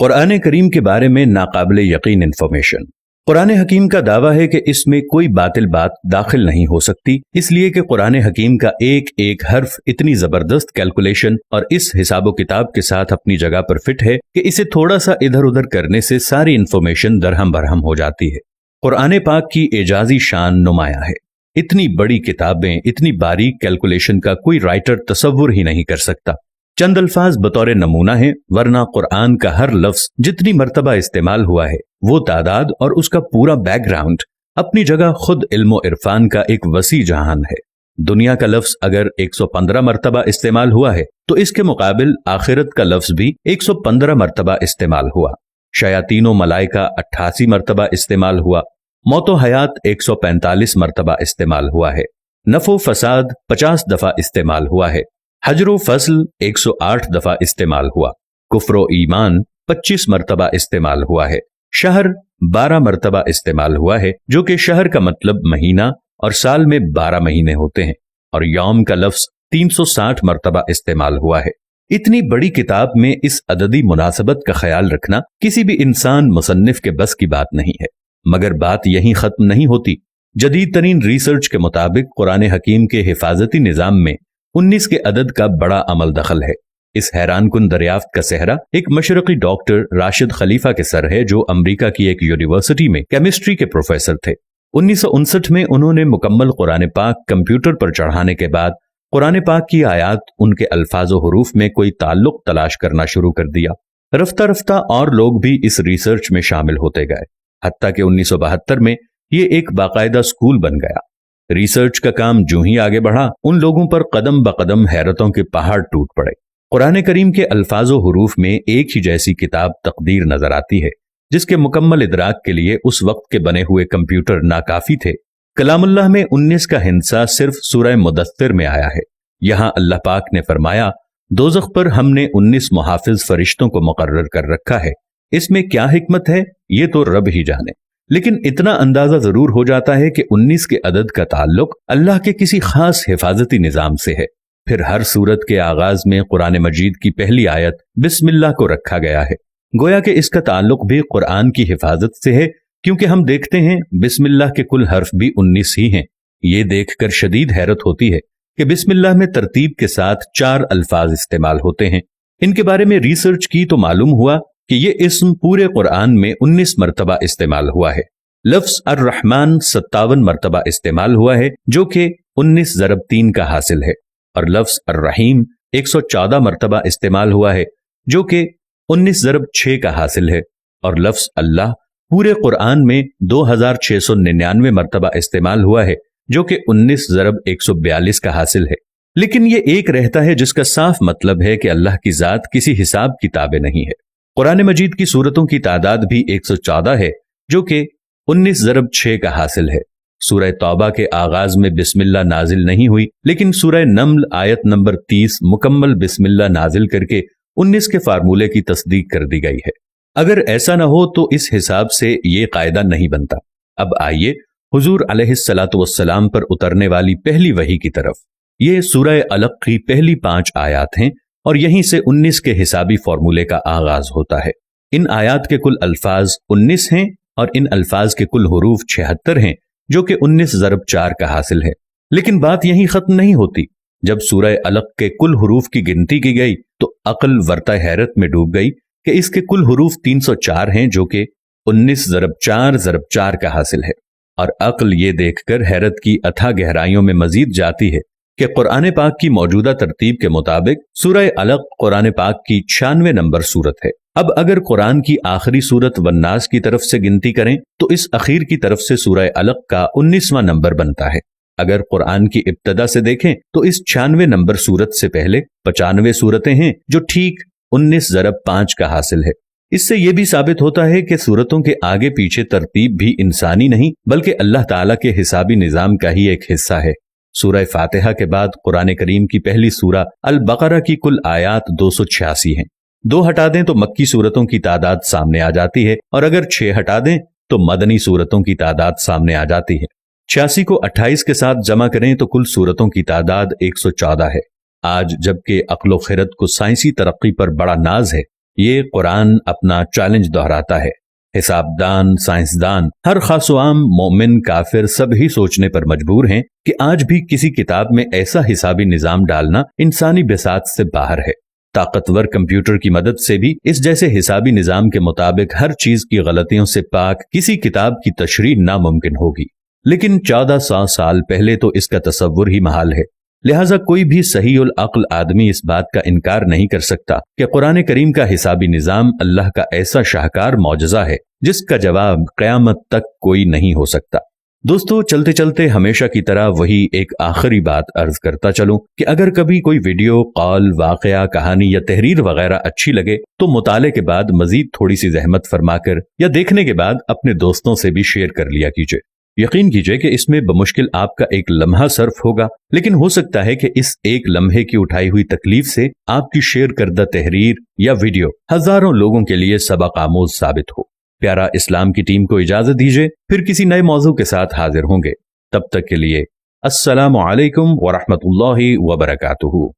कुरान करीम के बारे में नाकाबिले यकीन इंफॉर्मेशन। कुरान हकीम का दावा है कि इसमें कोई बातिल बात दाखिल नहीं हो सकती, इसलिए कि कुरान हकीम का एक एक हर्फ इतनी जबरदस्त कैलकुलेशन और इस हिसाबो किताब के साथ अपनी जगह पर फिट है कि इसे थोड़ा सा इधर उधर करने से सारी इंफॉर्मेशन दरहम बरहम हो जाती है। कुरान पाक की एजाजी शान नुमाया है। इतनी बड़ी किताबें, इतनी बारीक कैलकुलेशन का कोई राइटर तसव्वुर ही नहीं कर सकता। चंद अल्फाज बतौर नमूना है, वरना कुरान का हर लफ्ज जितनी मर्तबा इस्तेमाल हुआ है वो तादाद और उसका पूरा बैकग्राउंड अपनी जगह खुद इल्म इरफान का एक वसी जहान है। दुनिया का लफ्ज अगर 115 मर्तबा इस्तेमाल हुआ है तो इसके मुकाबिल आखिरत का लफ्ज भी 115 मर्तबा इस्तेमाल हुआ। शयातीनो मलाइका 88 मर्तबा इस्तेमाल हुआ। मौतो हयात 145 मर्तबा इस्तेमाल हुआ है। नफो फसाद 50 दफा इस्तेमाल हुआ है। हजरो फसल 108 दफा इस्तेमाल हुआ। कुफ्रो ईमान 25 मर्तबा इस्तेमाल हुआ है। शहर 12 मर्तबा इस्तेमाल हुआ है, जो कि शहर का मतलब महीना और साल में 12 महीने होते हैं। और यौम का लफ्ज 360 मर्तबा इस्तेमाल हुआ है। इतनी बड़ी किताब में इस अददी मुनासबत का ख्याल रखना किसी भी इंसान मुसन्निफ के बस की बात नहीं है। मगर बात यहीं खत्म नहीं होती। जदीद तरीन रिसर्च के मुताबिक कुरान हकीम के हिफाजती निजाम में 19 के अदद का बड़ा अमल दखल है। इस हैरान कुन दरियाफ्त का सेहरा एक मशरकी डॉक्टर राशिद खलीफा के सर है, जो अमेरिका की एक यूनिवर्सिटी में केमिस्ट्री के प्रोफेसर थे। 1959 में उन्होंने मुकम्मल कुरान पाक कंप्यूटर पर चढ़ाने के बाद कुरान पाक की आयात, उनके अल्फाज और हुरूफ में कोई ताल्लुक तलाश करना शुरू कर दिया। रफ्ता रफ्ता और लोग भी इस रिसर्च में शामिल होते गए, हत्ता कि 1972 में ये एक बाकायदा स्कूल बन गया। रिसर्च का काम जूं ही आगे बढ़ा, उन लोगों पर कदम ब कदम हैरतों के पहाड़ टूट पड़े। कुरान करीम के अल्फाजो हुरूफ में एक ही जैसी किताब तकदीर नजर आती है, जिसके मुकम्मल इदराक के लिए उस वक्त के बने हुए कंप्यूटर नाकाफी थे। कलामुल्लाह में 19 का हिस्सा सिर्फ सूरह मुदस्सिर में आया है। यहां अल्लाह पाक ने फरमाया, दोज़ख पर हमने 19 मुहाफिज फरिश्तों को मुकर्रर कर रखा है। इसमें क्या हिकमत है ये तो रब ही जाने, लेकिन इतना अंदाजा जरूर हो जाता है कि 19 के अदद का ताल्लुक अल्लाह के किसी खास हिफाजती निजाम से है। फिर हर सूरत के आगाज में कुरान मजीद की पहली आयत बिस्मिल्लाह को रखा गया है। गोया कि इसका ताल्लुक भी कुरान की हिफाजत से है, क्योंकि हम देखते हैं बिस्मिल्लाह के कुल हर्फ भी 19 ही हैं। ये देखकर शदीद हैरत होती है कि बिस्मिल्लाह में तरतीब के साथ 4 अल्फाज इस्तेमाल होते हैं। इनके बारे में रिसर्च की तो मालूम हुआ कि ये इस्म पूरे कुरान में 19 मर्तबा इस्तेमाल हुआ है। लफ्ज अर्रहमान 57 मर्तबा इस्तेमाल हुआ है, जो कि 19 ज़रब 3 का हासिल है। और लफ्ज अर्रहीम 114 मर्तबा इस्तेमाल हुआ है, जो कि 19 ज़रब 6 का हासिल है। और लफ्ज अल्लाह पूरे कुरान में 2699 मर्तबा इस्तेमाल हुआ है, जो कि 19 ज़रब 142 का हासिल है। लेकिन ये एक रहता है जिसका साफ मतलब है कि अल्लाह की जात किसी हिसाब किताबे नहीं है। कुरान मजीद की सूरतों की तादाद भी 114 है, जो कि 19 ज़रब 6 का हासिल है। सूरह तौबा के आगाज में बिस्मिल्लाह नाजिल नहीं हुई, लेकिन सूरह नम्ल आयत नंबर 30 मुकम्मल बिस्मिल्लाह नाजिल करके 19 के फार्मूले की तस्दीक कर दी गई है। अगर ऐसा न हो तो इस हिसाब से ये कायदा नहीं बनता। अब आइए हुजूर अलैहिस्सलातु वस्सलाम पर उतरने वाली पहली वही की तरफ। ये सूरह अलक की पहली 5 आयात हैं और यहीं से 19 के हिसाबी फार्मूले का आगाज होता है। इन आयात के कुल अल्फाज 19 हैं और इन अल्फाज के कुल हुरूफ 76 हैं, जो कि 19 ज़रब 4 का हासिल है। लेकिन बात यहीं खत्म नहीं होती। जब सूरह अलक के कुल हुरूफ की गिनती की गई तो अक्ल वर्ता हैरत में डूब गई कि इसके कुल हुरूफ 304 हैं, जो कि 19 ज़रब 4 ज़रब 4 का हासिल है। और अक्ल ये देखकर हैरत की अथाह गहराइयों में मजीद जाती है कि कुरान पाक की मौजूदा तरतीब के मुताबिक सूरह अलक कुरान पाक की 96 नंबर सूरत है। अब अगर कुरान की आखिरी सूरत वन्नास की तरफ से गिनती करें तो इस अखीर की तरफ से सूरह अलक का 19वां नंबर बनता है। अगर कुरान की इब्तदा से देखें तो इस 96 नंबर सूरत से पहले 95 सूरतें हैं, जो ठीक 19 ज़रब 5 का हासिल है। इससे यह भी साबित होता है कि सूरतों के आगे पीछे तरतीब भी इंसानी नहीं बल्कि अल्लाह ताला के हिसाबी निजाम का ही एक हिस्सा है। सूरह फातिहा के बाद कुरान करीम की पहली सूरा अल बकरा की कुल आयात 286 हैं। 2 हटा दें तो मक्की सूरतों की तादाद सामने आ जाती है, और अगर 6 हटा दें तो मदनी सूरतों की तादाद सामने आ जाती है। 86 को 28 के साथ जमा करें तो कुल सूरतों की तादाद 114 है। आज जबकि अक्ल व खिरत को साइंसी तरक्की पर बड़ा नाज है, یہ قرآن اپنا چیلنج دہراتا ہے۔ حساب دان، سائنسدان، ہر خاص و عام، مومن، کافر سب ہی سوچنے پر مجبور ہیں کہ آج بھی کسی کتاب میں ایسا حسابی نظام ڈالنا انسانی بساط سے باہر ہے۔ طاقتور کمپیوٹر کی مدد سے بھی اس جیسے حسابی نظام کے مطابق ہر چیز کی غلطیوں سے پاک کسی کتاب کی تشریح ناممکن ہوگی، لیکن 1400 سال پہلے تو اس کا تصور ہی محال ہے۔ لہٰذا کوئی بھی صحیح العقل آدمی اس بات کا انکار نہیں کر سکتا کہ قرآن کریم کا حسابی نظام اللہ کا ایسا شاہکار معجزہ ہے جس کا جواب قیامت تک کوئی نہیں ہو سکتا۔ دوستو، چلتے چلتے ہمیشہ کی طرح وہی ایک آخری بات عرض کرتا چلوں کہ اگر کبھی کوئی ویڈیو، قول، واقعہ، کہانی یا تحریر وغیرہ اچھی لگے تو مطالعے کے بعد مزید تھوڑی سی زحمت فرما کر یا دیکھنے کے بعد اپنے دوستوں سے بھی شیئر کر لیا کیجیے۔ یقین کیجئے کہ اس میں بمشکل آپ کا ایک لمحہ صرف ہوگا، لیکن ہو سکتا ہے کہ اس ایک لمحے کی اٹھائی ہوئی تکلیف سے آپ کی شیئر کردہ تحریر یا ویڈیو ہزاروں لوگوں کے لیے سبق آموز ثابت ہو۔ پیارا اسلام کی ٹیم کو اجازت دیجیے، پھر کسی نئے موضوع کے ساتھ حاضر ہوں گے۔ تب تک کے لیے السلام علیکم ورحمۃ اللہ وبرکاتہ۔